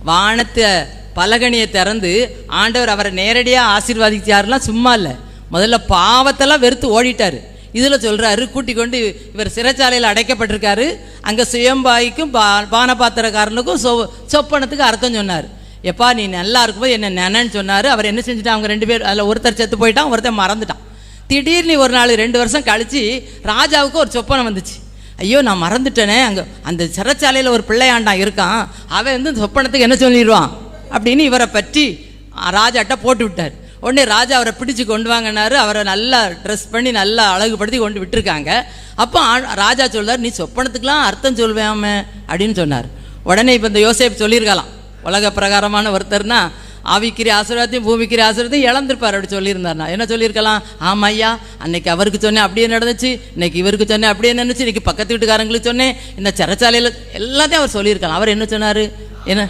வானத்தை பலகணியை திறந்து ஆண்டவர் அவரை நேரடியாக ஆசீர்வாதிச்சாருலாம் சும்மா இல்லை, முதல்ல பாவத்தெல்லாம் வெறுத்து ஓடிட்டார். இதில் சொல்கிறாரு, கூட்டிக் கொண்டு இவர் சிறைச்சாலையில் அடைக்கப்பட்டிருக்காரு, அங்கே சுயம்பாய்க்கும் பானபாத்திரக்காரனுக்கும் சொப்பனத்துக்கு அர்த்தம் சொன்னார். எப்பா நீ நல்லா இருக்கும்போது என்ன நினைன்னு சொன்னார். அவர் என்ன செஞ்சுட்டான், அவங்க 2 பேர் அதில் ஒருத்தர் செத்து போயிட்டான், ஒருத்தர் மறந்துட்டான். திடீர்னு ஒரு நாள் 2 வருஷம் கழித்து ராஜாவுக்கு ஒரு சொப்பனம் வந்துச்சு. ஐயோ நான் மறந்துட்டேனே, அங்கே அந்த சிறைச்சாலையில் ஒரு பிள்ளையாண்டான் இருக்கான், அவன் வந்து சொப்பனத்துக்கு என்ன சொல்லிடுவான் அப்படின்னு இவரை பற்றி ராஜாட்ட போட்டு விட்டார். உடனே ராஜா அவரை பிடிச்சி கொண்டு வாங்கினாரு. அவரை நல்லா ட்ரெஸ் பண்ணி நல்லா அழகுபடுத்தி கொண்டு விட்டுருக்காங்க. அப்போ ராஜா சொல்றார், நீ சொப்பனத்துக்கெலாம் அர்த்தம் சொல்வேமே அப்படின்னு சொன்னார். உடனே இப்போ இந்த யோசேப்பு சொல்லியிருக்கலாம், உலக பிரகாரமான ஒருத்தர்னா ஆவிக்கிற ஆசீர்வாதத்தையும் பூமிக்கிற ஆசீர்வாதத்தையும் இழந்திருப்பார் அப்படி சொல்லியிருந்தார்னா என்ன சொல்லியிருக்கலாம், ஆமாம் ஐயா அன்னைக்கு அவருக்கு சொன்னேன் அப்படியே நடந்துச்சு, இன்னைக்கு இவருக்கு சொன்னேன் அப்படியே நினச்சி, இன்னைக்கு பக்கத்து வீட்டுக்காரங்களுக்கு சொன்னேன், இந்த சிறைச்சாலையில் எல்லாத்தையும் அவர் சொல்லியிருக்கலாம். அவர் என்ன சொன்னார், என்ன